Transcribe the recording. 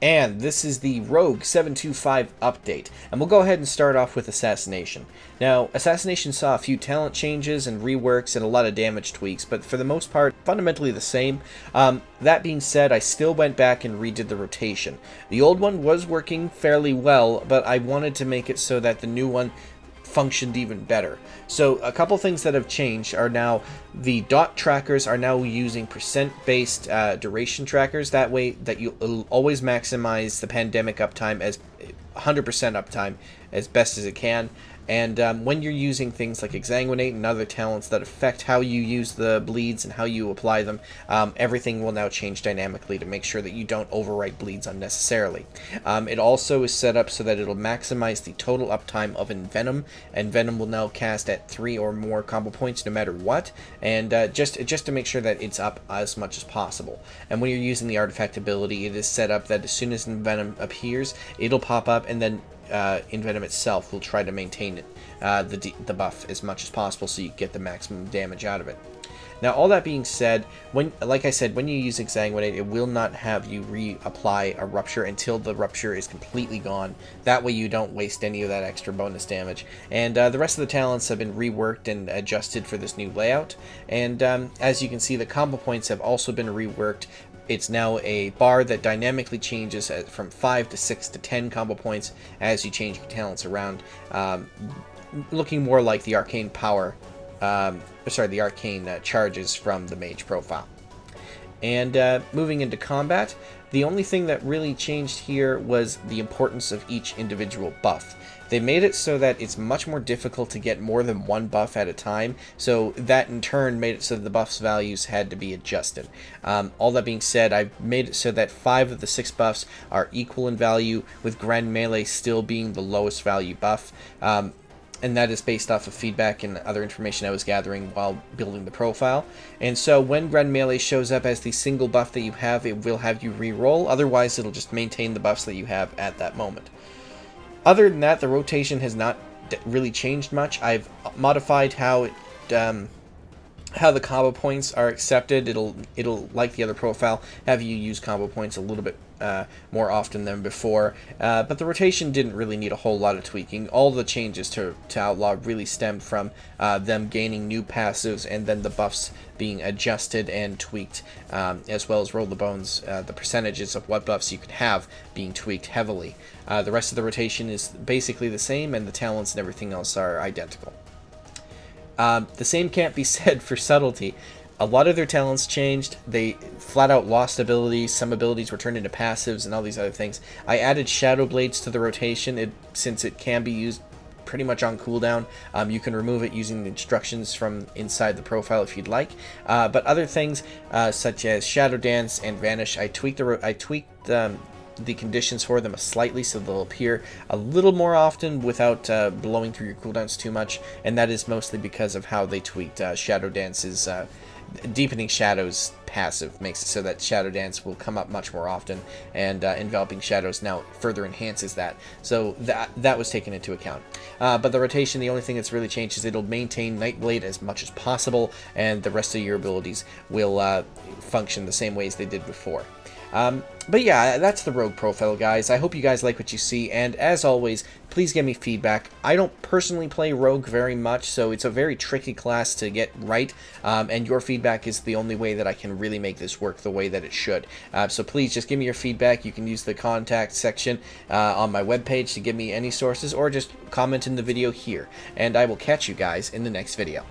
And this is the Rogue 725 update, and we'll go ahead and start off with Assassination. Now, Assassination saw a few talent changes and reworks and a lot of damage tweaks, but for the most part, fundamentally the same. That being said, I still went back and redid the rotation. The old one was working fairly well, but I wanted to make it so that the new one functioned even better. So a couple things that have changed are now the dot trackers are now using percent-based duration trackers. That way that you'll always maximize the pandemic uptime as 100% uptime as best as it can. And when you're using things like Exsanguinate and other talents that affect how you use the bleeds and how you apply them, everything will now change dynamically to make sure that you don't overwrite bleeds unnecessarily. It also is set up so that it'll maximize the total uptime of Envenom, and Venom will now cast at 3 or more combo points no matter what, and just to make sure that it's up as much as possible. And when you're using the artifact ability, it is set up that as soon as Envenom appears, it'll pop up, and then Envenom itself will try to maintain it, the buff as much as possible so you get the maximum damage out of it. Now, all that being said, like I said, when you use Exsanguinate, it will not have you reapply a Rupture until the Rupture is completely gone. That way you don't waste any of that extra bonus damage. And the rest of the talents have been reworked and adjusted for this new layout. And as you can see, the combo points have also been reworked. It's now a bar that dynamically changes from 5 to 6 to 10 combo points as you change your talents around, looking more like the arcane power, the arcane charges from the mage profile. And moving into combat, the only thing that really changed here was the importance of each individual buff. They made it so that it's much more difficult to get more than one buff at a time, so that in turn made it so that the buff's values had to be adjusted. All that being said, I've made it so that 5 of the 6 buffs are equal in value, with Grand Melee still being the lowest value buff. And that is based off of feedback and other information I was gathering while building the profile. And so when Grand Melee shows up as the single buff that you have, it will have you re-roll. Otherwise, it'll just maintain the buffs that you have at that moment. Other than that, the rotation has not really changed much. I've modified how the combo points are accepted. It'll, like the other profile, have you use combo points a little bit more often than before, but the rotation didn't really need a whole lot of tweaking. All the changes to Outlaw really stemmed from them gaining new passives and then the buffs being adjusted and tweaked, as well as Roll the Bones, the percentages of what buffs you can have being tweaked heavily. The rest of the rotation is basically the same, and the talents and everything else are identical. The same can't be said for Subtlety. A lot of their talents changed. They flat out lost abilities. Some abilities were turned into passives and all these other things. I added Shadow Blades to the rotation since it can be used pretty much on cooldown. You can remove it using the instructions from inside the profile if you'd like. But other things such as Shadow Dance and Vanish, I tweaked the conditions for them slightly so they'll appear a little more often without blowing through your cooldowns too much, and that is mostly because of how they tweaked Shadow Dance's Deepening Shadows passive makes it so that Shadow Dance will come up much more often, and Enveloping Shadows now further enhances that. So that was taken into account. But the rotation, the only thing that's really changed is it'll maintain Nightblade as much as possible, and the rest of your abilities will function the same ways they did before. But yeah, that's the Rogue profile, guys. I hope you guys like what you see, and as always, please give me feedback. I don't personally play Rogue very much, so it's a very tricky class to get right, and your feedback is the only way that I can really make this work the way that it should. So please just give me your feedback. You can use the contact section on my webpage to give me any sources, or just comment in the video here, and I will catch you guys in the next video.